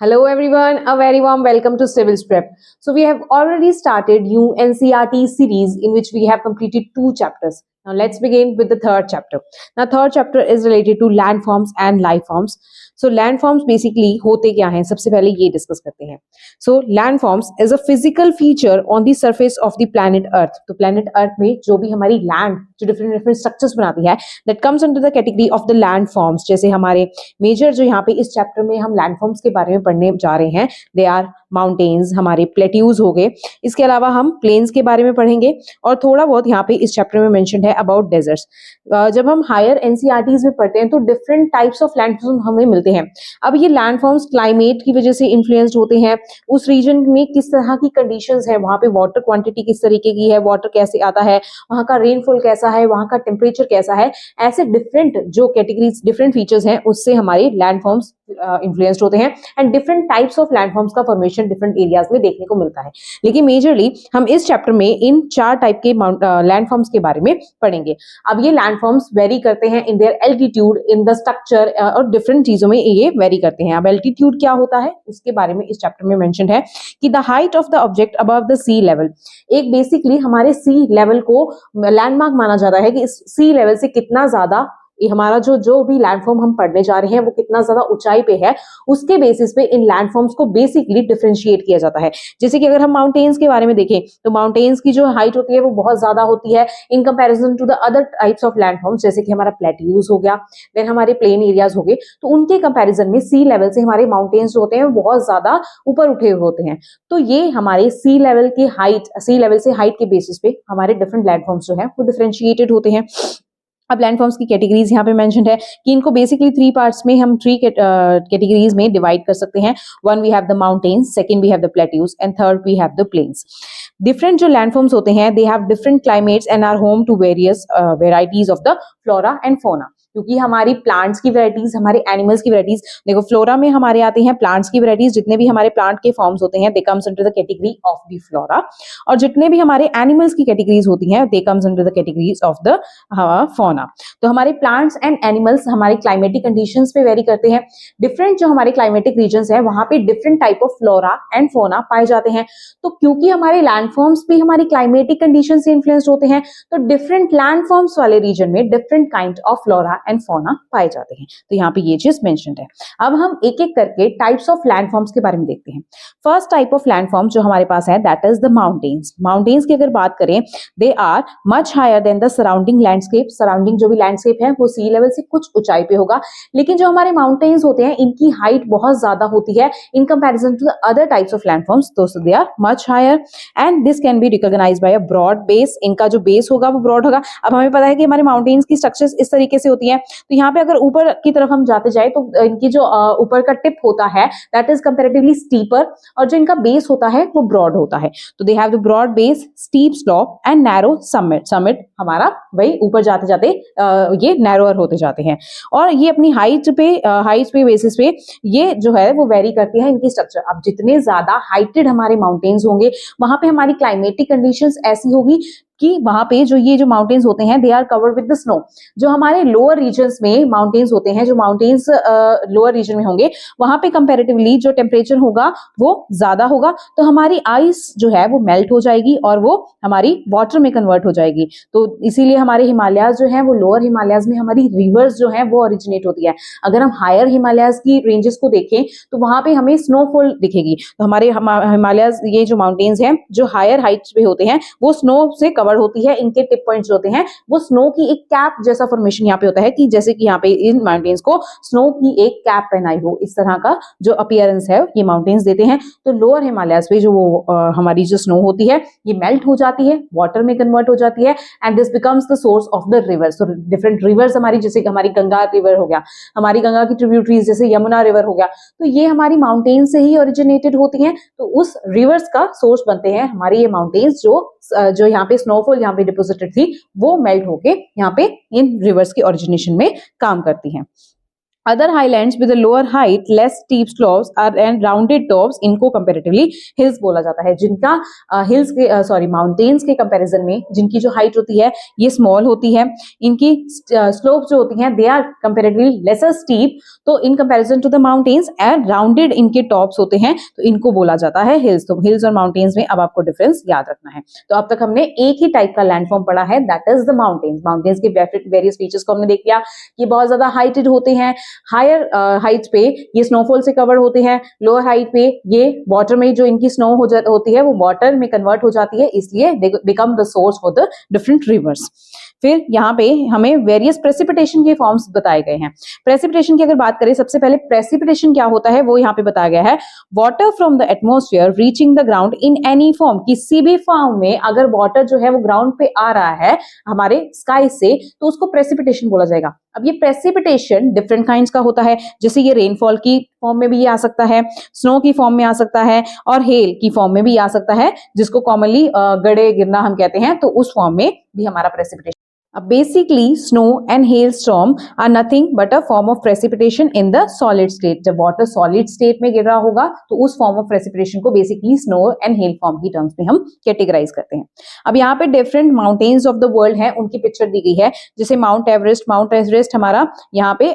Hello everyone, a very warm welcome to Civils Prep. So we have already started new NCERT series in which we have completed 2 chapters. Now let's begin with the third chapter. Now third chapter is related to landforms and lifeforms. So landforms basically होते क्या हैं, सबसे पहले ये discuss करते हैं. So landforms is a physical feature on the surface of the planet Earth. तो planet Earth में जो भी हमारी land जो different structures बनाती है, that comes under the category of the landforms. जैसे हमारे मेजर जो यहाँ पे इस चैप्टर में हम लैंडफॉर्म्स के बारे में पढ़ने जा रहे हैं, दे आर माउंटेन्स, हमारे प्लेट्यूज हो गए. इसके अलावा हम प्लेन्स के बारे में पढ़ेंगे और थोड़ा बहुत यहाँ पे इस चैप्टर में मेंशन्ड है अबाउट डेजर्ट्स. जब हम हायर एनसीईआरटीज में पढ़ते हैं तो डिफरेंट टाइप्स ऑफ लैंडफॉर्म्स हमें मिलते हैं. अब ये लैंडफॉर्म्स क्लाइमेट की वजह से इन्फ्लुएंस्ड होते हैं, उस रीजन में किस तरह की कंडीशंस है, वहाँ पे वाटर क्वांटिटी किस तरीके की है, वाटर कैसे आता है, वहाँ का रेनफॉल कैसा है, वहाँ का टेम्परेचर कैसा है, ऐसे डिफरेंट जो कैटेगरीज डिफरेंट फीचर्स हैं उससे हमारे लैंडफॉर्म्स इन्फ्लुएंस्ड होते हैं and different types of landforms का फॉर्मेशन डिफरेंट एरियाज में देखने को मिलता है. लेकिन मेजरली हम इस चैप्टर में इन 4 टाइप के लैंडफॉर्म्स के बारे में पढ़ेंगे. अब ये लैंडफॉर्म्स वेरी करते हैं in their altitude, in the structure और डिफरेंट चीजों में ये वेरी करते हैं. अब एल्टीट्यूड क्या होता है उसके बारे में इस चैप्टर में मेंशन है कि the height of the object above the sea level. एक बेसिकली हमारे सी लेवल को लैंडमार्क माना जाता है कि इस सी लेवल से कितना ज्यादा ये हमारा जो भी लैंडफॉर्म हम पढ़ने जा रहे हैं वो कितना ज्यादा ऊंचाई पे है, उसके बेसिस पे इन लैंडफॉर्म्स को बेसिकली डिफरेंशिएट किया जाता है. जैसे कि अगर हम माउंटेन्स के बारे में देखें तो माउंटेन्स की जो हाइट होती है वो बहुत ज्यादा होती है in comparison to the other types of landforms, जैसे कि हमारा प्लेट्यूज हो गया, देन हमारे प्लेन एरियाज हो गए. तो उनके कंपैरिजन में सी लेवल से हमारे माउंटेन्स जो होते हैं वो बहुत ज्यादा ऊपर उठे हुए होते हैं. तो ये हमारे सी लेवल की हाइट, सी लेवल से हाइट के बेसिस पे हमारे डिफरेंट लैंडफॉर्म्स जो है वो डिफरेंशिएटेड होते हैं. अब लैंडफॉर्म्स की कैटेगरीज यहाँ पे मेंशन्ड है कि इनको बेसिकली 3 पार्ट्स में हम 3 कैटेगरीज में डिवाइड कर सकते हैं. One we have the mountains, second we have the plateaus and third we have the plains. Different जो लैंडफॉर्म्स होते हैं they have different climates and are home to various varieties of the flora and fauna. क्योंकि हमारी plants की varieties, हमारे animals की varieties, देखो flora में हमारे आते हैं प्लांट्स की वैरायटीज, जितने भी हमारे प्लांट के फॉर्म्स होते हैं they comes under the category of the flora, और जितने भी हमारे एनिमल्स की कैटेगरीज होती हैं they comes under the categories of the फोना. तो हमारे प्लांट्स एंड एनिमल्स हमारे क्लाइमेटिक कंडीशंस पे वेरी करते हैं. डिफरेंट जो हमारे क्लाइमेटिक रीजन्स है वहां पे different type of flora and फोना पाए जाते हैं. तो क्योंकि हमारे लैंडफॉर्म्स भी हमारी क्लाइमेटिक कंडीशन से इन्फ्लुएंस्ड होते हैं तो डिफरेंट लैंडफॉर्म्स वाले रीजन में different kind of flora and फोना पाए जाते हैं. तो यहाँ पे ये चीज मेंशन्ड है. अब हम एक एक करके टाइप्स ऑफ लैंडफॉर्म्स के बारे में देखते हैं. फर्स्ट टाइप ऑफ लैंडफॉर्म जो हमारे पास है that is the mountains. Mountains की अगर बात करें they are much higher than the surrounding landscape. Surrounding जो भी लैंडस्केप है वो सी लेवल से कुछ ऊंचाई पे होगा, लेकिन जो हमारे माउंटेन्स होते हैं इनकी हाइट बहुत ज्यादा होती है in comparison to the other types of landforms. तो they are much higher and this can be recognized by a broad base. इनका जो बेस होगा वो ब्रॉड होगा. अब हमें पता है कि हमारे माउंटेन्स की स्ट्रक्चर्स इस तरीके से होती है, तो यहाँ पे अगर ऊपर की तरफ हम जाते जाए तो इनकी जो ऊपर का टिप होता है दैट इज कंपैरेटिवली स्टीपर, और जो इनका बेस होता है वो ब्रॉड होता है. तो they have the broad base, steep slope and narrow summit. Summit हमारा वही ऊपर जाते जाते ये नैरोअर होते जाते हैं, और ये अपनी हाइट पे बेसिस पे ये जो है वो वेरी करती है इनकी स्ट्रक्चर. अब जितने ज्यादा हाइटेड हमारे माउंटेन्स होंगे वहां पे हमारी क्लाइमेटिक कंडीशंस ऐसी होगी कि वहां पे जो ये जो माउंटेन्स होते हैं they are covered with the snow. जो हमारे लोअर रीजन्स में माउंटेन्स होते हैं, जो माउंटेन्स लोअर रीजन में होंगे वहां पे कंपैरेटिवली जो टेम्परेचर होगा वो ज्यादा होगा, तो हमारी आइस जो है वो मेल्ट हो जाएगी और वो हमारी वाटर में कन्वर्ट हो जाएगी. तो इसीलिए हमारे हिमालयाज जो है वो लोअर हिमालयाज में हमारी रिवर्स जो है वो ओरिजिनेट होती है. अगर हम हायर हिमालयाज की रेंजेस को देखें तो वहां पे हमें स्नोफॉल दिखेगी. तो हमारे हिमालयाज ये जो माउंटेन्स हैं जो हायर हाइट्स पे होते हैं वो स्नो से होती है. इनके टिप पॉइंट्स होते हैं वो स्नो की एक कैप जैसा फॉर्मेशन यहाँ पे होता है कि जैसे कि यहाँ पे इन माउंटेन्स को स्नो की एक कैप पहनाई हो, इस तरह का जो अपीयरेंस है ये माउंटेन्स देते हैं. तो लोअर हिमालयाज पे जो हमारी जो स्नो होती है ये मेल्ट हो जाती है, वाटर में कन्वर्ट हो जाती है and this becomes the source of the reverse. तो डिफरेंट रिवर्स हमारी, जैसे हमारी गंगा रिवर हो गया, हमारी गंगा की ट्रिब्यूटरीज जैसे यमुना रिवर हो गया, तो ये हमारी माउंटेन से ही ओरिजिनेटेड होती हैं. तो उस रिवर्स का सोर्स बनते हैं हमारे ये माउंटेन्स जो यहाँ पे स्नोफॉल यहाँ पे डिपोजिटेड थी वो मेल्ट होके यहाँ पे इन रिवर्स के ओरिजिनेशन में काम करती हैं. Other highlands with lower height less steep slopes are and rounded tops, इनको कंपैरेटिवली हिल्स बोला जाता है, जिनका हिल्स के सॉरी माउंटेन्स के कंपैरिजन में जिनकी जो हाइट होती है ये स्मॉल होती है, इनकी स्लोप जो होती हैं they are comparatively lesser steep, तो in comparison to the mountains and rounded इनके टॉप्स होते हैं, तो इनको बोला जाता है हिल्स। तो हिल्स और माउंटेन्स में अब आपको डिफरेंस याद रखना है। तो अब तक हमने एक ही टाइप का लैंडफॉर्म पढ़ा है, that is the mountains. Mountains के वेरियस फीचर्स को हमने देख लिया, ये बहुत ज्यादा हाइटेड होते हैं, हायर हाइट पे ये स्नोफॉल से कवर होते हैं, लोअर हाइट पे ये वाटर में जो इनकी स्नो होती है वो वाटर में कन्वर्ट हो जाती है, इसलिए they become the source for the different reverse. फिर यहाँ पे हमें वेरियस प्रेसिपिटेशन के फॉर्म्स बताए गए हैं। प्रेसिपिटेशन की अगर बात करें, सबसे पहले प्रेसिपिटेशन क्या होता है वो यहाँ पे बताया गया है, water from the atmosphere reaching the ground in any form, किसी भी फॉर्म में अगर वाटर जो है वो ग्राउंड पे आ रहा है हमारे स्काई से, तो उसको प्रेसिपिटेशन बोला जाएगा। अब ये प्रेसिपिटेशन डिफरेंट काइंड्स का होता है, जैसे ये रेनफॉल की फॉर्म में भी ये आ सकता है, स्नो की फॉर्म में आ सकता है, और हेल की फॉर्म में भी आ सकता है, जिसको कॉमनली गड़े गिरना हम कहते हैं, तो उस फॉर्म में भी हमारा precipitation. Basically, snow and hailstorm are nothing but a form of precipitation in the solid state. जब water solid state में गिर रहा होगा तो उस form of precipitation को basically snow and hail form की terms में हम categorize करते हैं। अब यहाँ पे different mountains of the world हैं, उनकी picture दी गई है, जैसे माउंट एवरेस्ट। माउंट एवरेस्ट हमारा यहाँ पे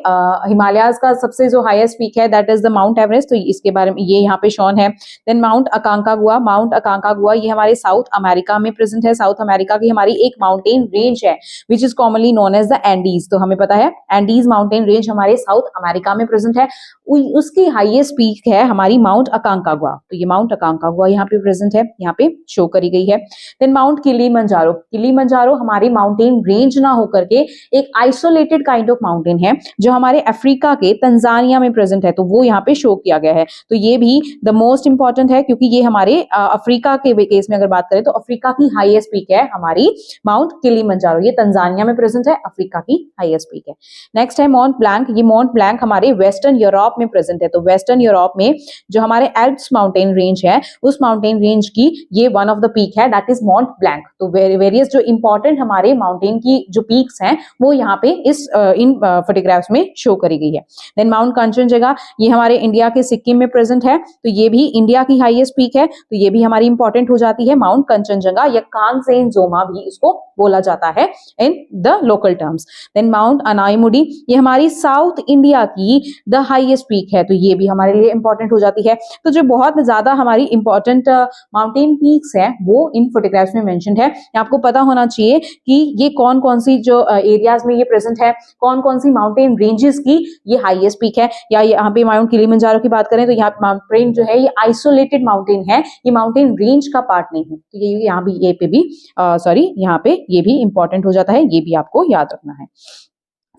हिमालयाज का सबसे जो हाईएस्ट पीक है that is the Mount Everest, तो इसके बारे में ये यहाँ पे शॉन है। Then Mount Aconcagua. Mount Aconcagua ये हमारे साउथ अमेरिका में प्रेजेंट है। साउथ अमेरिका की हमारी एक माउंटेन रेंज है which is commonly known as the Andes. तो हमें पता है एंडीज माउंटेन रेंज हमारे साउथ अमेरिका में प्रेजेंट है, उसकी हाईएस्ट पीक है हमारी माउंट अकांकागुआ। तो ये माउंट अकांकागुआ यहाँ पे प्रेजेंट है, यहाँ पे शो करी गई है। Then Mount Kilimanjaro. किलिमंजारो हमारी माउंटेन रेंज ना होकर के एक आइसोलेटेड काइंड ऑफ माउंटेन है जो हमारे अफ्रीका के तंजानिया में प्रेजेंट है, तो वो यहाँ पे शो किया गया है। तो ये भी द मोस्ट इंपॉर्टेंट है क्योंकि ये हमारे अफ्रीका के केस में अगर बात करें तो अफ्रीका की हाईएस्ट पीक है हमारी माउंट किलिमंजारो, ये तंजानिया में प्रेजेंट है, अफ्रीका की हाईएस्ट पीक है। नेक्स्ट है माउंट ब्लैंक। ये माउंट ब्लैंक हमारे वेस्टर्न यूरोप में प्रेजेंट है। तो वेस्टर्न यूरोप में जो हमारे एल्प्स माउंटेन रेंज है उस माउंटेन रेंज की ये वन ऑफ द पीक है, दैट इज माउंट ब्लैंक। तो वेरियस जो इंपॉर्टेंट हमारे माउंटेन की जो पीक्स हैं वो यहाँ पे इस इन फोटोग्राफ्स में शो करी गई है। देन माउंट कंचनजंगा, ये हमारे इंडिया के सिक्किम में प्रेजेंट है, तो ये भी इंडिया की हाईएस्ट पीक है, तो ये भी हमारी इंपॉर्टेंट हो जाती है माउंट कंचनजंगा, या कांगसेनजोमा भी इसको बोला जाता है in the local terms. Then Mount Anamudi, ये हमारी साउथ इंडिया की द हाईएस्ट पीक है, तो ये भी हमारे लिए इंपॉर्टेंट हो जाती है। तो जो बहुत ज्यादा हमारी इंपॉर्टेंट माउंटेन पीक्स है वो इन फोटोग्राफ्स में मेंशन्ड है। आपको पता होना चाहिए कि ये कौन कौन सी जो एरियाज में ये प्रेजेंट है, कौन कौन सी माउंटेन रेंजेस की ये हाईएस्ट पीक है। या यहाँ पे माउंट किलिमंजारो की बात करें तो यहाँ माउंटेन जो है ये आइसोलेटेड माउंटेन है, ये माउंटेन रेंज का पार्ट नहीं है, तो ये यहाँ भी ये पे भी सॉरी यहाँ पे ये भी इंपॉर्टेंट हो जाता है, ये भी आपको याद रखना है।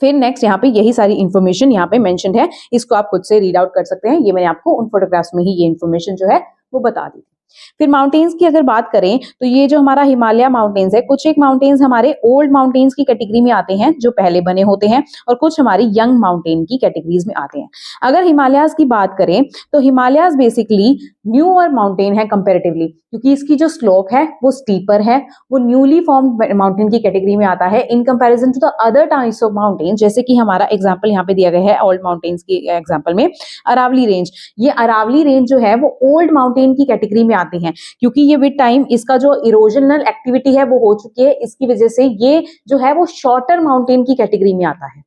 फिर नेक्स्ट यहाँ पे यही सारी इन्फॉर्मेशन यहाँ पे मेंशन्ड है, इसको आप खुद से रीड आउट कर सकते हैं, ये मैंने आपको उन फोटोग्राफ्स में ही ये इन्फॉर्मेशन जो है वो बता दी। फिर माउंटेन्स की अगर बात करें तो ये जो हमारा हिमालय माउंटेन्स है, कुछ एक माउंटेन्स हमारे ओल्ड माउंटेन्स की कैटेगरी में आते हैं जो पहले बने होते हैं, और कुछ हमारी यंग माउंटेन की कैटेगरीज में आते हैं। अगर हिमालयाज की बात करें तो हिमालयाज बेसिकली न्यूअर माउंटेन है कंपेरेटिवली, क्योंकि इसकी जो स्लोप है वो स्टीपर है, वो न्यूली फॉर्म्ड माउंटेन की कैटेगरी में आता है in comparison to the other types of mountain. जैसे कि हमारा एग्जांपल यहाँ पे दिया गया है ओल्ड माउंटेन्स की एग्जांपल में अरावली रेंज। ये अरावली रेंज जो है वो ओल्ड माउंटेन की कैटेगरी में आते हैं, क्योंकि ये विद टाइम इसका जो इरोजनल एक्टिविटी है वो हो चुकी है, इसकी वजह से ये जो है वो शॉर्टर माउंटेन की कैटेगरी में आता है।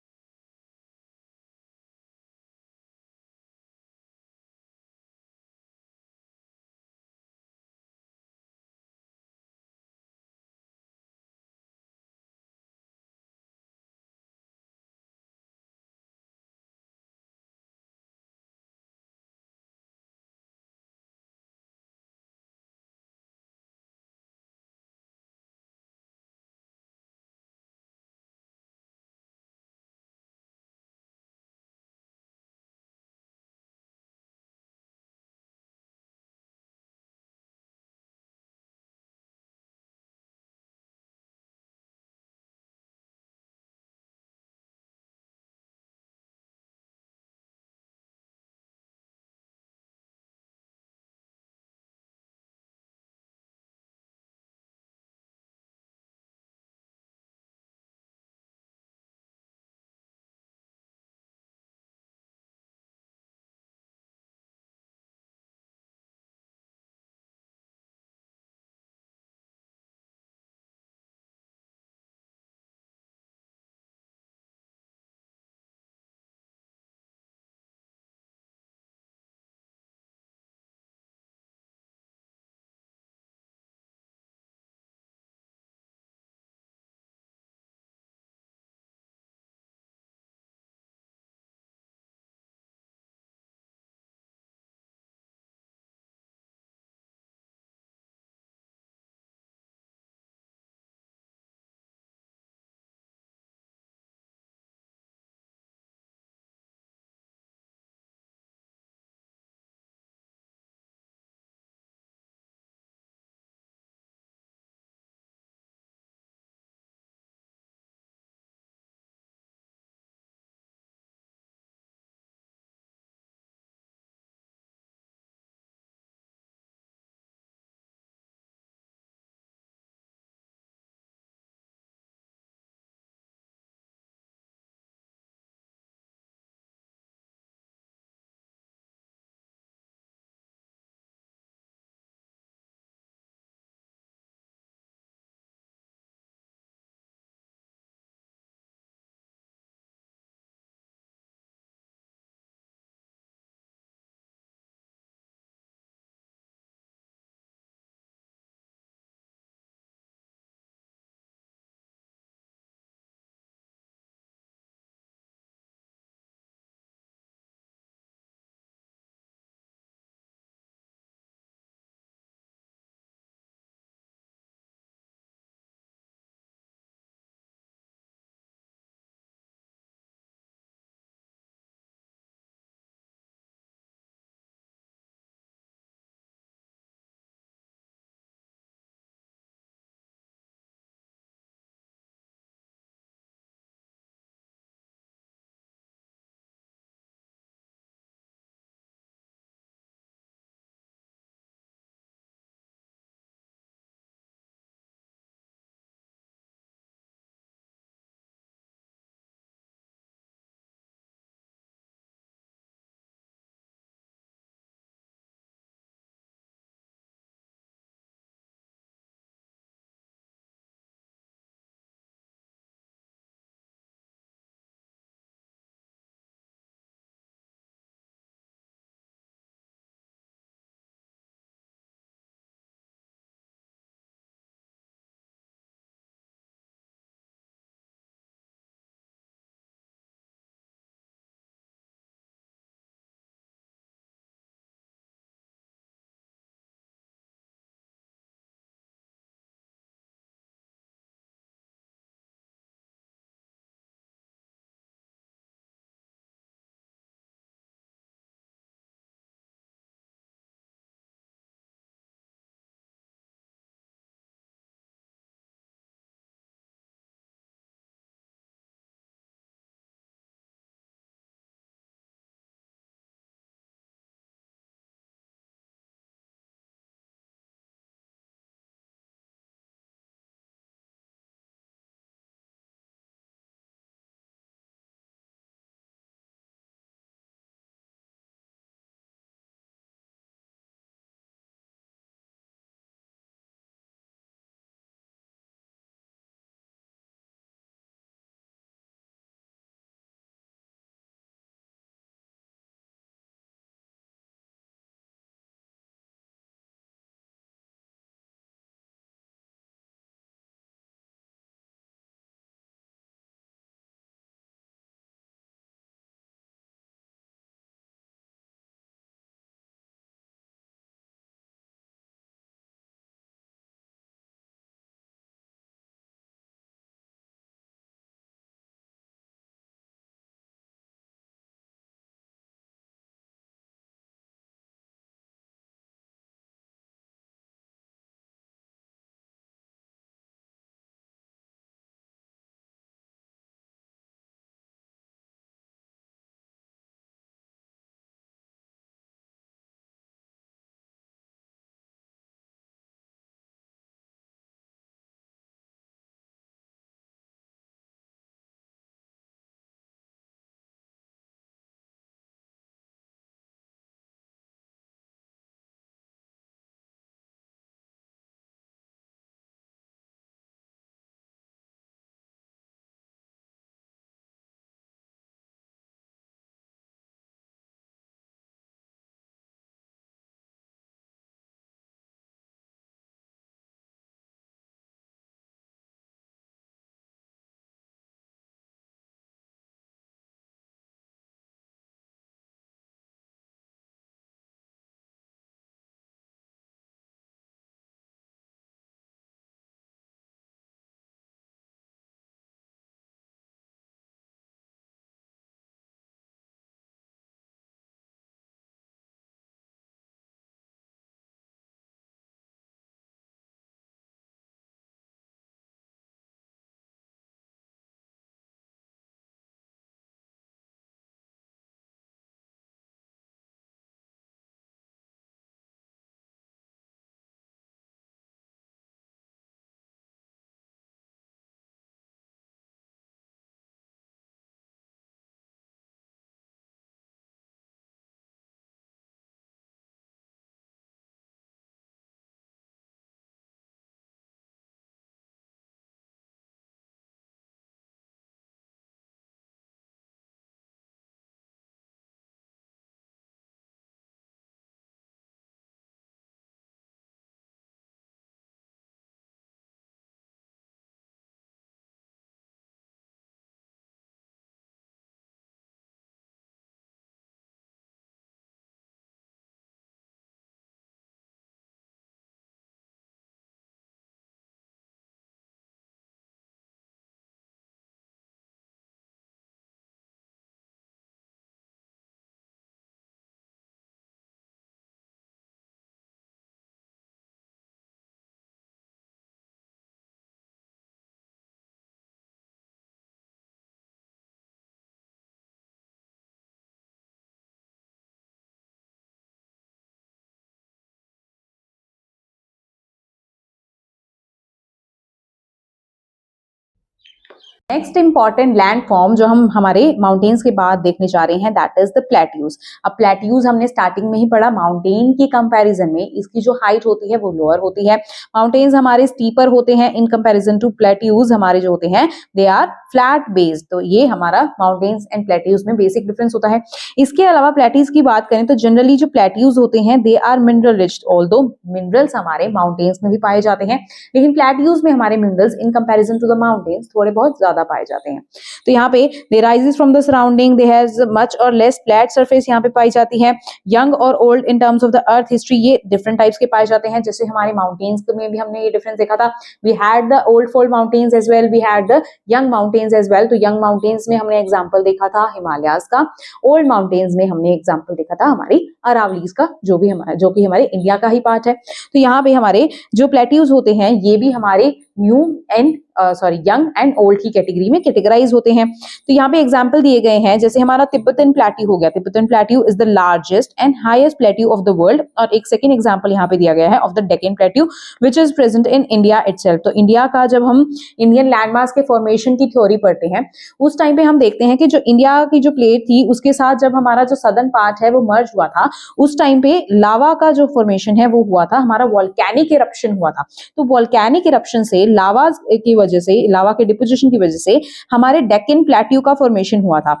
नेक्स्ट इंपॉर्टेंट लैंड फॉर्म जो हम हमारे माउंटेन्स के बाद देखने जा रहे हैं दैट इज द प्लेट्यूज। अब प्लेट्यूज हमने स्टार्टिंग में ही पढ़ा, माउंटेन की कंपैरिजन में इसकी जो हाइट होती है वो लोअर होती है। माउंटेन्स हमारे स्टीपर होते हैं इन कंपैरिजन टू प्लेट्यूज हमारे जो होते हैं दे आर फ्लैट बेस्ड। तो ये हमारा माउंटेन्स एंड प्लेट्यूज में बेसिक डिफरेंस होता है। इसके अलावा प्लेट्यूज की बात करें तो जनरली जो प्लेट्यूज होते हैं they are mineral rich, although minerals हमारे माउंटेन्स में भी पाए जाते हैं, लेकिन प्लेट्यूज में हमारे minerals in comparison to the mountains थोड़े बहुत ज्यादा पाए जाते हैं। तो यहाँ पे they rises from the surrounding, they has much और लेस फ्लैट सरफेस यहाँ पे पाई जाती है। यंग और old in terms of the earth history, ये डिफरेंट टाइप्स के पाए जाते हैं। जैसे हमारे माउंटेन्स में भी हमने ये डिफरेंस देखा था, we had the old fold mountains as well, we had the young mountains as well. तो यंग माउंटेन्स में हमने एग्जाम्पल देखा था हिमालयाज का, ओल्ड माउंटेन्स में हमने एग्जाम्पल देखा था हमारी अरावलीज का, जो कि हमारे इंडिया का ही पार्ट है। तो यहाँ पे हमारे जो प्लेट्यूज होते हैं ये भी हमारे new and young and old की कैटेगरी में कैटेगराइज होते हैं। तो यहाँ पे एग्जांपल दिए गए हैं, जैसे हमारा तिब्बतन प्लेट्यू हो गया। Tibetan plateau is the largest and highest plateau of the world. और एक सेकंड एग्जांपल यहाँ पे दिया गया है of the Deccan plateau which is present in India itself. तो इंडिया का जब हम इंडियन लैंडमास के फॉर्मेशन की थ्योरी पढ़ते हैं उस टाइम पे हम देखते हैं कि जो इंडिया की जो प्लेट थी उसके साथ जब हमारा जो सदर्न पार्ट है वो मर्ज हुआ था, उस टाइम पे लावा का जो फॉर्मेशन है वो हुआ था, हमारा वॉल्केनिक इरप्शन हुआ था। तो वॉल्केनिक इरप्शन से लावा की वजह से, लावा के डिपोजिशन की वजह से हमारे डेक्कन प्लेट्यू का फॉर्मेशन हुआ था।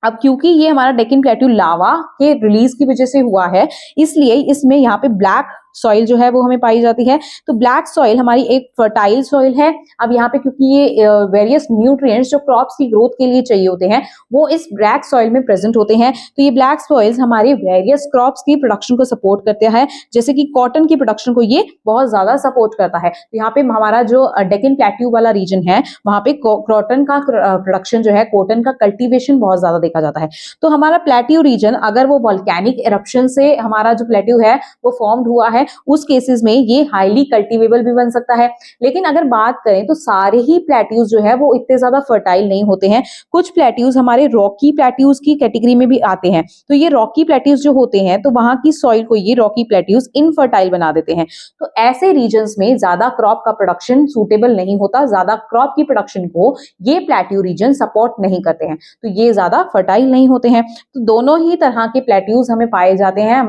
अब क्योंकि ये हमारा डेक्कन प्लेट्यू लावा के रिलीज की वजह से हुआ है, इसलिए इसमें यहाँ पे ब्लैक सॉइल जो है वो हमें पाई जाती है। तो ब्लैक सॉइल हमारी एक फर्टाइल सॉइल है। अब यहाँ पे क्योंकि ये वेरियस न्यूट्रिएंट्स जो क्रॉप्स की ग्रोथ के लिए चाहिए होते हैं वो इस ब्लैक सॉइल में प्रेजेंट होते हैं। तो ये ब्लैक सॉइल्स हमारे वेरियस क्रॉप्स की प्रोडक्शन को सपोर्ट करते हैं, जैसे कि कॉटन की प्रोडक्शन को ये बहुत ज्यादा सपोर्ट करता है। तो यहाँ पे हमारा जो डेक्कन प्लेट्यू वाला रीजन है वहां पे कॉटन का प्रोडक्शन जो है, कॉटन का कल्टीवेशन बहुत ज्यादा देखा जाता है। तो हमारा प्लेट्यू रीजन अगर वो वॉल्केनिक इरप्शन से हमारा जो प्लेट्यू है वो फॉर्म्ड हुआ है, उस केसेस में ये हाईली कल्टीवेबल भी बन सकता है। लेकिन अगर बात करें तो सारे ही प्लेट्यूज जो है वो इतने ज्यादा फर्टाइल नहीं होते हैं। कुछ प्लेट्यूज हमारे रॉकी प्लेट्यूज की कैटेगरी में भी आते हैं। तो ये रॉकी प्लेट्यूज जो होते हैं तो वहां की सॉइल को ये रॉकी प्लेट्यूज इनफर्टाइल बना देते हैं। तो ऐसे रीजन्स में ज्यादा क्रॉप का प्रोडक्शन सूटेबल नहीं होता, ज्यादा क्रॉप की प्रोडक्शन को ये प्लेट्यू रीजन सपोर्ट नहीं करते हैं, तो ये ज्यादा फर्टाइल नहीं होते हैं। तो दोनों ही तरह के प्लेट्यूज हमें पाए जाते हैं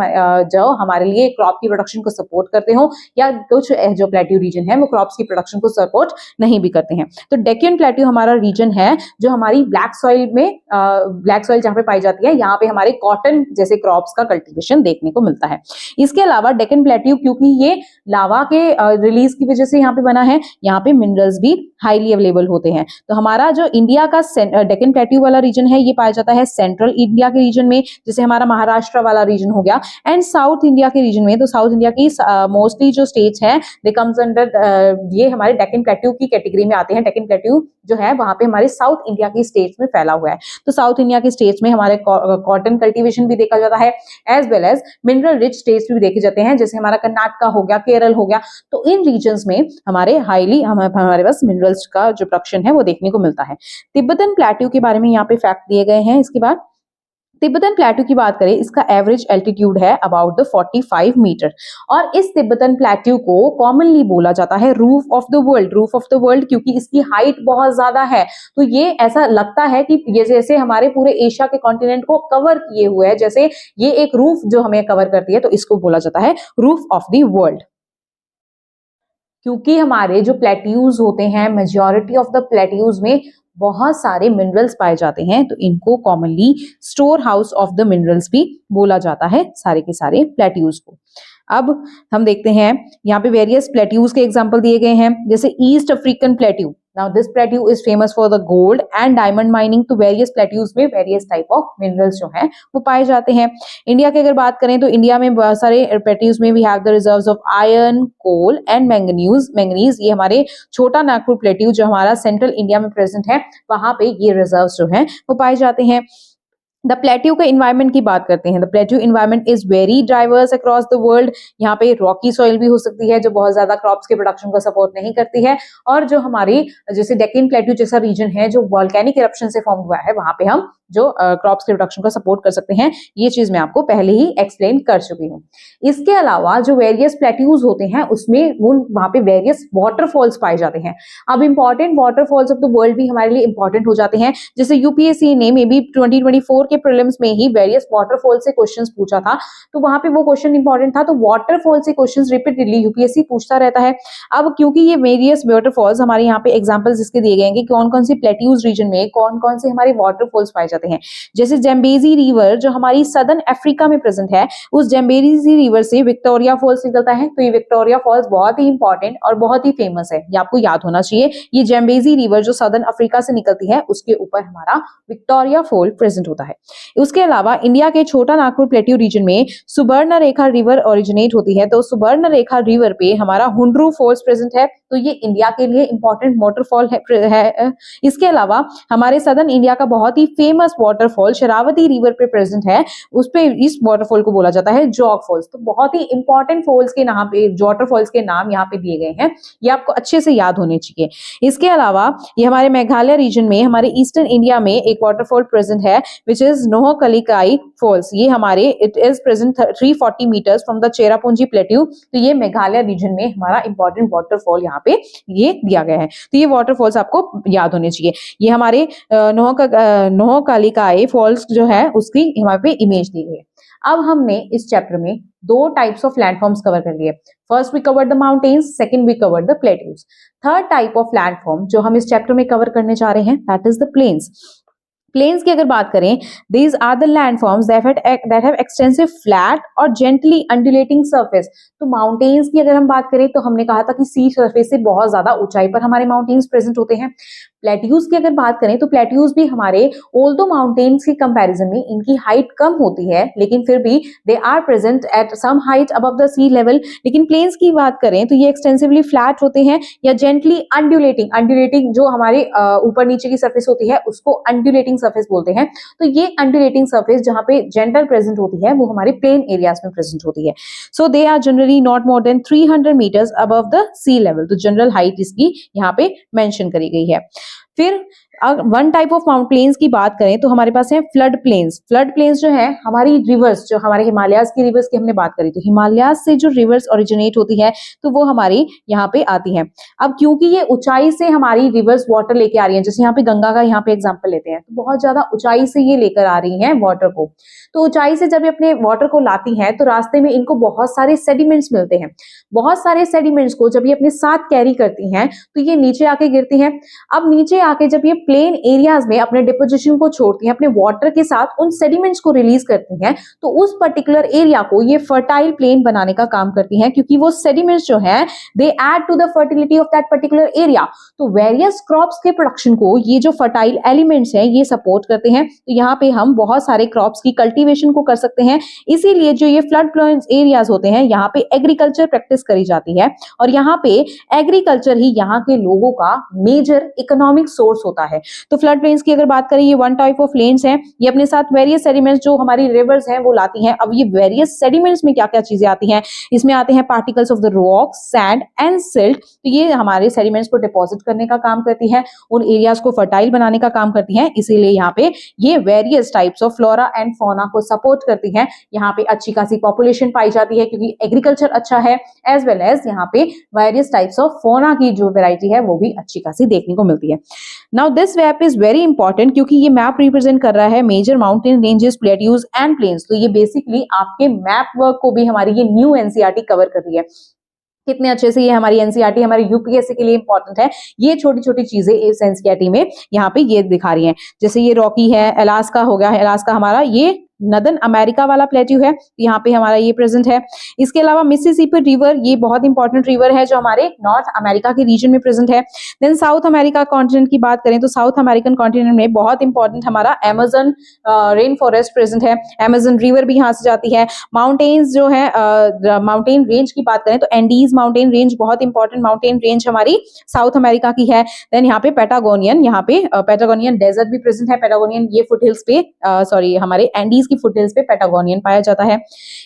जो हमारे लिए क्रॉप की प्रोडक्शन को सपोर्ट करते हो, या कुछ जो प्लेट्यू रीजन है वो क्रॉप्स की प्रोडक्शन को सपोर्ट नहीं भी करते हैं। तो डेक्कन प्लेट्यू हमारा रीजन है जो हमारी ब्लैक सॉइल में, ब्लैक सॉइल जहां पे पाई जाती है, यहाँ पे हमारे कॉटन जैसे क्रॉप्स का कल्टीवेशन देखने को मिलता है। इसके अलावा डेक्कन प्लेट्यू क्योंकि ये लावा के रिलीज की वजह से यहाँ पे बना है, यहाँ पे मिनरल्स भी हाईली अवेलेबल होते हैं। तो हमारा जो इंडिया का डेक्कन प्लेट्यू वाला रीजन है ये पाया जाता है सेंट्रल इंडिया के रीजन में, जैसे हमारा महाराष्ट्र वाला रीजन हो गया, एंड साउथ इंडिया के रीजन में। तो साउथ इंडिया की मोस्टली जो स्टेट्स हैं दे कम्स अंडर, ये हमारे डेक्कन प्लेट्यू की कैटेगरी में आते हैं। डेक्कन प्लेट्यू जो है वहां पे हमारे साउथ इंडिया की स्टेट्स में फैला हुआ है। तो साउथ इंडिया के स्टेट्स में हमारे कॉटन कल्टीवेशन भी देखा जाता है, as well as mineral rich states भी देखे जाते हैं, जैसे हमारा कर्नाटका हो गया, केरल हो गया। तो इन रीजन्स में हमारे हमारे पास मिनरल्स का जो प्रोडक्शन है वो देखने को मिलता है। तिब्बतन प्लेट्यू के बारे में यहाँ पे फैक्ट दिए गए हैं। इसके बाद तिब्बतन प्लेट्यू की बात करें, इसका एवरेज एल्टीट्यूड है अबाउट द 45 मीटर, और इस तिब्बतन प्लेट्यू को कॉमनली बोला जाता है roof of the world. Roof of the world क्योंकि इसकी हाइट बहुत ज्यादा है, तो ये ऐसा लगता है कि ये जैसे हमारे पूरे एशिया के कॉन्टिनेंट को कवर किए हुए है, जैसे ये एक रूफ जो हमें कवर करती है, तो इसको बोला जाता है रूफ ऑफ द वर्ल्ड। क्योंकि हमारे जो प्लेट्यूज होते हैं, मेजॉरिटी ऑफ द प्लेट्यूज में बहुत सारे मिनरल्स पाए जाते हैं, तो इनको commonly store house of the minerals भी बोला जाता है, सारे के सारे प्लेट्यूज को। अब हम देखते हैं यहाँ पे वेरियस प्लेट्यूज के एग्जांपल दिए गए हैं, जैसे east African plateau. Now this plateau is famous for the gold and diamond mining। तो वेरियस प्लेट्यूज में वेरियस टाइप ऑफ मिनरल्स जो हैं वो पाए जाते हैं। इंडिया की अगर बात करें तो इंडिया में बहुत सारे प्लेट्यूज में we have the reserves of iron, coal and manganese. ये हमारे छोटा नागपुर प्लेट्यू जो हमारा सेंट्रल इंडिया में प्रेजेंट है, वहां पे ये रिजर्व्स जो हैं वो पाए जाते हैं। द प्लेट्यू के इन्वायरमेंट की बात करते हैं। The plateau environment is very diverse across the world. यहाँ पे रॉकी सॉइल भी हो सकती है जो बहुत ज्यादा क्रॉप्स के प्रोडक्शन को सपोर्ट नहीं करती है, और जो हमारी जैसे डेक्कन प्लेट्यू जैसा रीजन है जो वॉल्केनिक इरप्शन से फॉर्म हुआ है, वहां पे हम जो क्रॉप्स के प्रोडक्शन को सपोर्ट कर सकते हैं। ये चीज मैं आपको पहले ही एक्सप्लेन कर चुकी हूँ। इसके अलावा जो वेरियस प्लेट्यूज होते हैं उसमें वहां पे वेरियस वाटरफॉल्स पाए जाते हैं। अब important waterfalls of the world भी हमारे लिए इंपॉर्टेंट हो जाते हैं। जैसे यूपीएससी ने मे बी 2024 के प्रीलिम्स में ही वेरियस वाटरफॉल से क्वेश्चंस पूछा था, तो वहां पे वो क्वेश्चन इंपॉर्टेंट था। तो वाटरफॉल से क्वेश्चंस रिपीटेडली यूपीएससी पूछता रहता है। अब क्योंकि ये वेरियस वाटरफॉल्स हमारे यहाँ पे एग्जांपल्स इसके दिए गए हैं कि कौन कौन सी प्लेट्यूज रीजन में कौन कौन से हमारे वाटरफॉल्स पाए जाते हैं। जैसे जैम्बेजी रिवर जो हमारी सदर्न अफ्रीका में प्रेजेंट है, उस जैम्बेजी रिवर से विक्टोरिया फॉल्स निकलता है। तो ये विक्टोरिया फॉल्स बहुत ही इंपॉर्टेंट और बहुत ही फेमस है, ये आपको याद होना चाहिए। ये जैम्बेजी रिवर जो सदर्न अफ्रीका से निकलती है उसके ऊपर हमारा विक्टोरिया फॉल प्रेजेंट होता है। उसके अलावा इंडिया के छोटा नागपुर प्लेट्यू रीजन में सुबर्ण रेखा रिवर ओरिजिनेट होती है। तो सुबर्ण रेखा रिवर पे हमारा हुंड्रू फॉल्स प्रेजेंट है। तो ये इंडिया के लिए इंपॉर्टेंट वाटरफॉल है। इसके अलावा हमारे सदर्न इंडिया का बहुत ही फेमस वाटरफॉल शरावती रिवर पे प्रेजेंट है। उस पे इस वाटरफॉल को बोला जाता है जॉग फॉल्स। तो बहुत ही इंपॉर्टेंट फॉल्स के नाम पे वाटरफॉल्स के नाम यहाँ पे दिए गए हैं, ये आपको अच्छे से याद होने चाहिए। इसके अलावा ये हमारे मेघालय रीजन में हमारे ईस्टर्न इंडिया में एक वाटरफॉल प्रेजेंट है विच इज नोहकलिकाई फॉल्स। ये हमारे it is present 340 metres from the Cherrapunji plateau. तो ये मेघालय रीजन में हमारा इंपॉर्टेंट वाटरफॉल यहाँ पे ये दिया गया है। तो ये वाटरफॉल्स आपको याद होने चाहिए। ये हमारे नोहकलिकाई फॉल्स जो है उसकी यहाँ पे इमेज दी गई है। अब हमने इस चैप्टर में दो टाइप्स ऑफ लैंडफॉर्म्स कवर कर लिए। First we covered the mountains, second we covered the plateaus. Third type of landform जो हम इस चैप्टर में कवर करने जा रहे हैं that is the plains. Plains की अगर बात करें, these are the landforms that have extensive flat और gently undulating surface। तो माउंटेन्स की अगर हम बात करें तो हमने कहा था कि सी सरफेस से बहुत ज्यादा ऊंचाई पर हमारे माउंटेन्स प्रेजेंट होते हैं। प्लेट्यूज की अगर बात करें तो प्लेट्यूज भी हमारे ऑल्दो माउंटेन्स के कंपैरिजन में इनकी हाइट कम होती है, लेकिन फिर भी they are present at some height above the sea level. लेकिन प्लेन्स की बात करें तो ये एक्सटेंसिवली फ्लैट होते हैं या जेंटली अंडुलेटिंग जो हमारे ऊपर नीचे की सरफेस होती है उसको अंडुलेटिंग सरफेस बोलते हैं। तो ये अंडुलेटिंग सरफेस जहां पे जेंटल प्रेजेंट होती है वो हमारे प्लेन एरियाज में प्रेजेंट होती है। So they are generally not more than 300 meters above the sea level. तो जनरल हाइट इसकी यहाँ पे मेंशन करी गई है। फिर one type of mount plains की बात करें तो हमारे पास है फ्लड प्लेन्स। फ्लड प्लेन्स जो है हमारी रिवर्स, जो हमारे हिमालयाज की रिवर्स की हमने बात करी, तो हिमालयाज से जो रिवर्स ओरिजिनेट होती है तो वो हमारी यहाँ पे आती है। अब क्योंकि ये ऊंचाई से हमारी रिवर्स वाटर लेके आ रही है, जैसे यहाँ पे गंगा का यहाँ पे एग्जाम्पल लेते हैं, तो बहुत ज्यादा ऊंचाई से ये लेकर आ रही है वाटर को। तो ऊंचाई से जब ये अपने वाटर को लाती हैं तो रास्ते में इनको बहुत सारे सेडिमेंट्स मिलते हैं। बहुत सारे सेडिमेंट्स को जब ये अपने साथ कैरी करती हैं तो ये नीचे आके गिरती हैं। अब नीचे आके जब ये प्लेन एरियाज में अपने डिपोजिशन को छोड़ती हैं, अपने वाटर के साथ उन सेडिमेंट्स को रिलीज करती हैं, तो उस पर्टिकुलर एरिया को ये फर्टाइल प्लेन बनाने का काम करती हैं, क्योंकि वो सेडिमेंट्स जो हैं they add to the fertility of that particular area. तो वेरियस क्रॉप्स के प्रोडक्शन को ये जो फर्टाइल एलिमेंट्स हैं ये सपोर्ट करते हैं। तो यहाँ पे हम बहुत सारे क्रॉप्स की कल्टीवेशन को कर सकते हैं। इसीलिए जो ये फ्लड प्लेन एरियाज होते हैं यहाँ पे एग्रीकल्चर प्रैक्टिस करी जाती है, और यहाँ पे एग्रीकल्चर ही यहाँ के लोगों का मेजर इकोनॉमिक सोर्स होता है। तो फ्लड प्लेन्स की अगर बात करें, ये वन टाइप ऑफ प्लेन्स हैं। ये अपने साथ वेरियस सेडिमेंट्स जो हमारी रिवर्स हैं वो लाती हैं। अब ये वेरियस सेडिमेंट्स में क्या क्या चीजें आती हैं, इसमें आते हैं particles of the rock, sand and silt. तो ये हमारे सेडिमेंट्स को डिपॉजिट करने का काम करती है, उन एरियाज को फर्टाइल बनाने का काम करती है। इसीलिए यहाँ पे ये various types of flora and fauna को सपोर्ट करती है। यहाँ पे अच्छी खासी पॉपुलेशन पाई जाती है क्योंकि एग्रीकल्चर अच्छा है, एज वेल एज यहाँ पे वेरियस टाइप्स ऑफ फौना की जो वेराइटी है वो भी अच्छी खासी देखने को मिलती है। Now this map is very important क्योंकि ये मैप रिप्रेजेंट कर रहा है major mountain ranges, plateaus and plains. तो ये बेसिकली आपके मैप वर्क को भी हमारी ये न्यू एनसीईआरटी कवर कर रही है। कितने अच्छे से ये हमारी एनसीईआरटी हमारी यूपीएससी के लिए इंपॉर्टेंट है। ये छोटी छोटी चीजें इस एनसीईआरटी में यहाँ पे ये दिखा रही हैं। जैसे ये रॉकी है, अलास्का हो गया है, अलास्का हमारा ये नदर्न अमेरिका वाला प्लेट्यू है, यहाँ पे हमारा ये प्रेजेंट है। इसके अलावा मिसिसिपी रिवर, ये बहुत इंपॉर्टेंट रिवर है जो हमारे नॉर्थ अमेरिका के रीजन में प्रेजेंट है। देन साउथ अमेरिका कॉन्टिनेंट की बात करें तो साउथ अमेरिकन कॉन्टिनेंट में बहुत इंपॉर्टेंट हमारा अमेजन रेन फॉरेस्ट प्रेजेंट है। अमेजन रिवर भी यहाँ से जाती है। माउंटेन्स जो है, माउंटेन रेंज की बात करें तो एंडीज माउंटेन रेंज बहुत इंपॉर्टेंट माउंटेन रेंज हमारी साउथ अमेरिका की है। देन यहाँ पे पैटागोनियन, यहाँ पे पैटागोनियन डेजर्ट भी प्रेजेंट है। पैटागोनियन ये फुटहिल्स पे सॉरी हमारे एंडीज की फुटहिल्स पे पैटागोनियन पाया जाता है।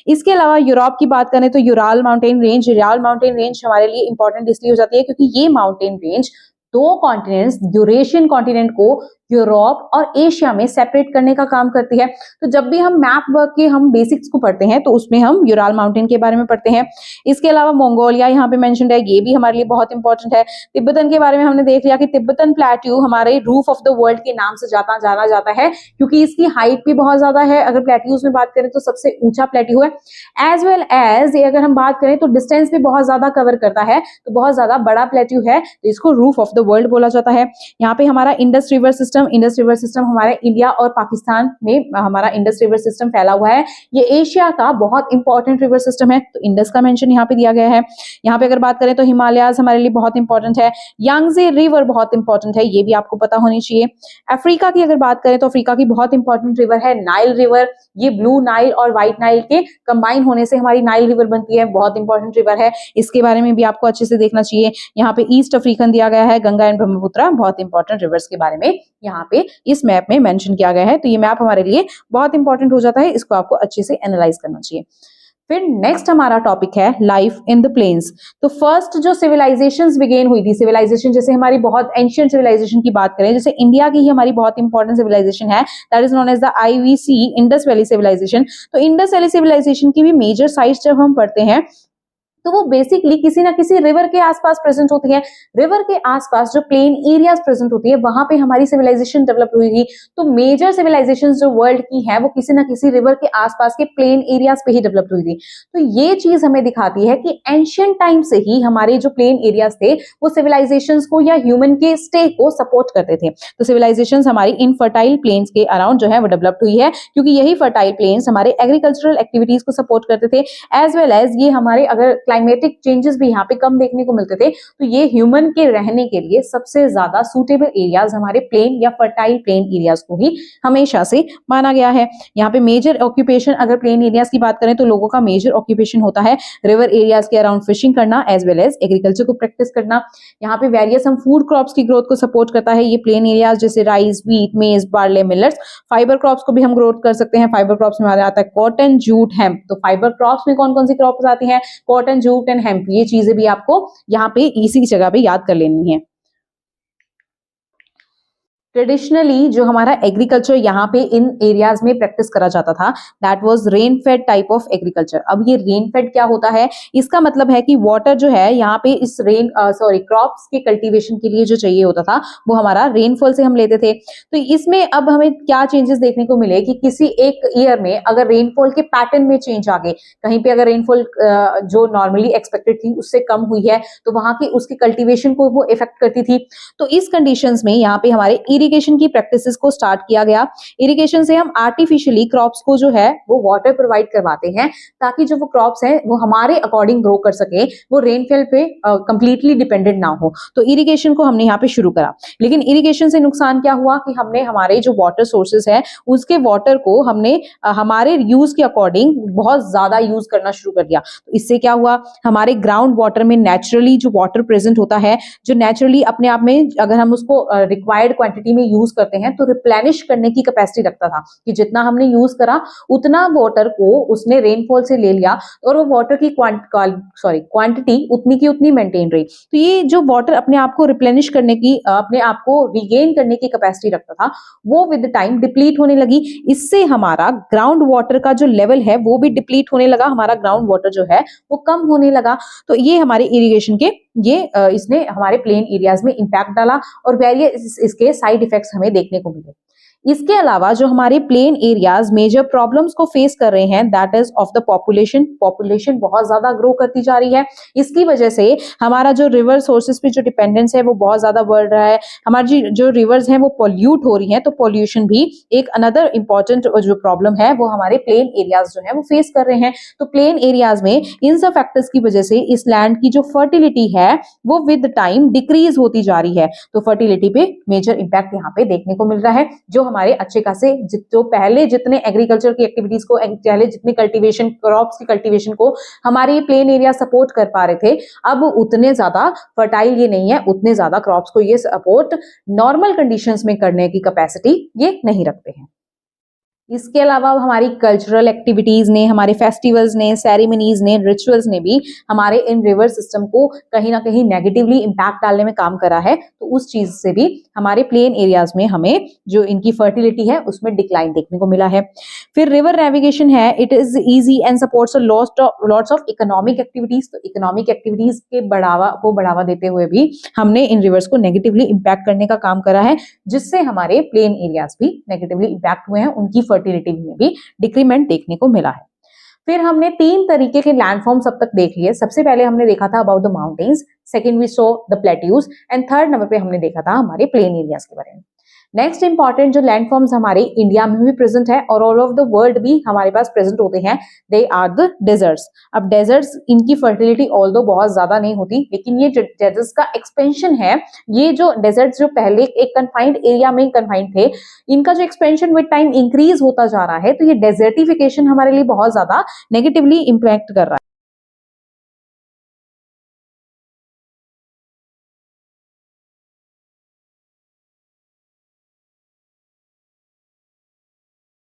इसके अलावा यूरोप की बात करें तो यूराल माउंटेन रेंज हमारे लिए इंपॉर्टेंट इसलिए हो जाती है क्योंकि ये माउंटेन रेंज दो कॉन्टिनेंट्स, यूरेशियन कॉन्टिनेंट को यूरोप और एशिया में सेपरेट करने का काम करती है। तो जब भी हम मैप वर्क के हम बेसिक्स को पढ़ते हैं तो उसमें हम यूराल माउंटेन के बारे में पढ़ते हैं। इसके अलावा मंगोलिया यहाँ पे मेंशन्ड है, ये भी हमारे लिए बहुत इंपॉर्टेंट है। तिब्बतन के बारे में हमने देख लिया कि तिब्बतन प्लेट्यू हमारे रूफ ऑफ द वर्ल्ड के नाम से जाना जाता है, क्योंकि इसकी हाइट भी बहुत ज्यादा है। अगर प्लेट्यूज में बात करें तो सबसे ऊंचा प्लेट्यू है। एज वेल एज अगर हम बात करें तो डिस्टेंस भी बहुत ज्यादा कवर करता है, तो बहुत ज्यादा बड़ा प्लेट्यू है, तो इसको रूफ ऑफ द वर्ल्ड बोला जाता है। यहाँ पे हमारा इंडस रिवर सिस्टम हमारे इंडिया और पाकिस्तान में हमारा इंडस रिवर सिस्टम फैला हुआ है। ये एशिया का बहुत इंपॉर्टेंट रिवर सिस्टम है, तो इंडस का मेंशन यहाँ पे दिया गया है। यहाँ पे अगर बात करें तो हिमालयाज हमारे लिए बहुत इंपॉर्टेंट है। यांगजे रिवर बहुत इंपॉर्टेंट है, ये भी आपको पता होनी चाहिए। अफ्रीका की अगर बात करें तो अफ्रीका की बहुत इंपॉर्टेंट रिवर है नाइल रिवर। ये ब्लू नाइल और व्हाइट नाइल के कंबाइन होने से हमारी नाइल रिवर बनती है, बहुत इंपॉर्टेंट रिवर है। इसके बारे में भी आपको अच्छे से देखना चाहिए। यहाँ पे ईस्ट अफ्रीकन दिया गया है, गंगा एंड ब्रह्मपुत्र, बहुत इंपॉर्टेंट रिवर्स के बारे में यहाँ पे इस मैप में मेंशन किया गया है। तो ये मैप हमारे लिए बहुत इंपॉर्टेंट हो जाता है, इसको आपको अच्छे से एनालाइज करना चाहिए। फिर नेक्स्ट हमारा टॉपिक है लाइफ इन द प्लेन्स। तो फर्स्ट जो सिविलाइजेशंस बिगेन हुई थी, सिविलाइजेशन जैसे हमारी बहुत एंशियंट सिविलाइजेशन की बात करें, जैसे इंडिया की ही हमारी बहुत इंपॉर्टेंट सिविलाइजेशन है, that is known as the IVC, Indus valley civilization. तो इंडस वैली सिविलाइजेशन की भी मेजर साइट्स जब हम पढ़ते हैं तो वो बेसिकली किसी ना किसी रिवर के आसपास प्रेजेंट होती है। रिवर के आसपास जो प्लेन एरियाज प्रेजेंट होती है वहां पे हमारी सिविलाइजेशन डेवलप हुई थी। तो मेजर सिविलाइजेशन जो वर्ल्ड की है वो किसी ना किसी रिवर के आसपास के प्लेन एरियाज पे ही डेवलप हुई थी। तो ये चीज हमें दिखाती है कि एंशियंट टाइम से ही हमारे जो प्लेन एरियाज थे वो सिविलाइजेशन को या ह्यूमन के स्टे को सपोर्ट करते थे। तो सिविलाइजेशन हमारी इन फर्टाइल प्लेन्स के अराउंड जो है वो डेवलप हुई है, क्योंकि यही फर्टाइल प्लेन्स हमारे एग्रीकल्चरल एक्टिविटीज को सपोर्ट करते थे। एज वेल एज ये हमारे अगर क्लाइमेटिक चेंजेस भी यहाँ पे कम देखने को मिलते थे, तो ये ह्यूमन के रहने के लिए सबसे ज्यादा सूटेबल एरियाज हमारे प्लेन या फर्टाइल प्लेन एरियाज को ही हमेशा से माना गया है। यहाँ पे मेजर ऑक्यूपेशन अगर प्लेन एरियाज की बात करें तो लोगों का मेजर ऑक्यूपेशन होता है रिवर एरियाज के अराउंड फिशिंग करना, एज वेल एज एग्रीकल्चर को प्रैक्टिस करना। यहाँ पे वेरियस हम फूड क्रॉप्स की ग्रोथ को सपोर्ट करता है ये प्लेन एरियाज, जैसे राइस, व्हीट, मेज, बार्ले, मिलेट्स। फाइबर क्रॉप्स को भी हम ग्रोथ कर सकते हैं। फाइबर क्रॉप्स में आता है कॉटन, जूट, हेम्प। तो फाइबर क्रॉप्स में कौन कौन सी क्रॉप्स आती हैं? Cotton, jute and hemp. ये चीजें भी आपको यहाँ पे इसी जगह पे याद कर लेनी है। ट्रेडिशनली जो हमारा एग्रीकल्चर यहाँ पे इन एरियाज में प्रैक्टिस करा जाता था, that was rain fade type of agriculture. अब ये रेन फेड क्या होता है? इसका मतलब है कि वाटर जो है यहाँ पे इस क्रॉप्स के कल्टीवेशन के लिए जो चाहिए होता था वो हमारा रेनफॉल से हम लेते थे। तो इसमें अब हमें क्या चेंजेस देखने को मिले कि किसी एक ईयर में अगर रेनफॉल के पैटर्न में चेंज आ गए, कहीं पे अगर रेनफॉल जो नॉर्मली एक्सपेक्टेड थी उससे कम हुई है तो वहां की उसके कल्टीवेशन को वो इफेक्ट करती थी। तो इस कंडीशंस में यहाँ पे हमारे इरिगेशन की प्रैक्टिसेस को स्टार्ट किया गया। इरिगेशन से हम आर्टिफिशियली क्रॉप्स को जो है वो वाटर प्रोवाइड करवाते हैं, ताकि जो वो क्रॉप्स हैं वो हमारे अकॉर्डिंग ग्रो कर सके, वो रेनफॉल पे कंप्लीटली डिपेंडेंट ना हो। तो इरिगेशन को हमने यहाँ पे शुरू करा। लेकिन इरिगेशन से नुकसान क्या हुआ कि हमने हमारे जो वाटर सोर्सेस है उसके वाटर को हमने हमारे यूज के अकॉर्डिंग बहुत ज्यादा यूज करना शुरू कर दिया। तो इससे क्या हुआ, हमारे ग्राउंड वाटर में नेचुरली जो वाटर प्रेजेंट होता है, जो नेचुरली अपने आप में अगर हम उसको रिक्वायर्ड क्वांटिटी में यूज करते हैं तो रिप्लेनिश करने की कैपेसिटी रखता था, कि जितना हमने यूज करा उतना वाटर को उसने रेनफॉल से ले लिया और वो वाटर की क्वांटिटी उतनी की उतनी मेंटेन रही। तो ये जो वाटर अपने आप को रिप्लेनिश करने की, अपने आप को रिगेन करने की कैपेसिटी रखता था, वो विद टाइम डिप्लीट होने लगी। इससे हमारा ग्राउंड वाटर का जो लेवल है वो भी डिप्लीट होने लगा, हमारा ग्राउंड वाटर जो है वो कम होने लगा। तो ये हमारे इरिगेशन के इसने हमारे प्लेन एरियाज में इंपैक्ट डाला और वेरियस इसके साइड इफेक्ट्स हमें देखने को मिले। इसके अलावा जो हमारे प्लेन एरियाज मेजर प्रॉब्लम्स को फेस कर रहे हैं, that is of the population बहुत ज्यादा ग्रो करती जा रही है। इसकी वजह से हमारा जो रिवर सोर्सेज पे जो डिपेंडेंस है वो बहुत ज्यादा बढ़ रहा है। हमारी जो रिवर्स हैं वो पॉल्यूट हो रही हैं, तो पॉल्यूशन भी एक अनदर इंपॉर्टेंट जो प्रॉब्लम है वो हमारे प्लेन एरियाज जो है वो फेस कर रहे हैं। तो प्लेन एरियाज में इन सब फैक्टर्स की वजह से इस लैंड की जो फर्टिलिटी है वो विद टाइम डिक्रीज होती जा रही है। तो फर्टिलिटी पे मेजर इंपैक्ट यहाँ पे देखने को मिल रहा है। जो हमारे अच्छे खासे जो पहले जितने एग्रीकल्चर की एक्टिविटीज को, पहले जितनी कल्टीवेशन, क्रॉप्स की कल्टीवेशन को हमारे प्लेन एरिया सपोर्ट कर पा रहे थे, अब उतने ज्यादा फर्टाइल ये नहीं है, उतने ज्यादा क्रॉप्स को ये सपोर्ट नॉर्मल कंडीशंस में करने की कैपेसिटी ये नहीं रखते हैं। इसके अलावा हमारी कल्चरल एक्टिविटीज ने, हमारे फेस्टिवल्स ने, सेरेमनीज ने, रिचुअल्स ने भी हमारे इन रिवर सिस्टम को कहीं ना कहीं नेगेटिवली इम्पैक्ट डालने में काम करा है। तो उस चीज से भी हमारे प्लेन एरियाज में हमें जो इनकी फर्टिलिटी है उसमें डिक्लाइन देखने को मिला है। फिर रिवर नेविगेशन है, it is easy and supports lots of economic activities. तो इकोनॉमिक एक्टिविटीज के बढ़ावा देते हुए भी हमने इन रिवर्स को नेगेटिवली इम्पैक्ट करने का काम करा है, जिससे हमारे प्लेन एरियाज भी नेगेटिवली इम्पैक्ट हुए हैं, उनकी फर्टिलिटी में भी डिक्रीमेंट देखने को मिला है। फिर हमने 3 तरीके के लैंडफॉर्म्स अब तक देख लिए। सबसे पहले हमने देखा था about the mountains, second we saw the plateaus and third number पे हमने देखा था हमारे प्लेन एरियाज के बारे में। नेक्स्ट इंपॉर्टेंट जो लैंडफॉर्म्स हमारे इंडिया में भी प्रेजेंट है और ऑल ओवर द वर्ल्ड भी हमारे पास प्रेजेंट होते हैं, दे आर द डेजर्ट्स। अब डेजर्ट्स, इनकी फर्टिलिटी ऑल्दो बहुत ज्यादा नहीं होती, लेकिन ये जो डेजर्ट्स का एक्सपेंशन है, ये जो डेजर्ट्स जो पहले एक कन्फाइंड एरिया में कन्फाइंड थे, इनका जो एक्सपेंशन विद टाइम इंक्रीज होता जा रहा है, तो ये डेजर्टिफिकेशन हमारे लिए बहुत ज्यादा नेगेटिवली इम्पैक्ट कर रहा है।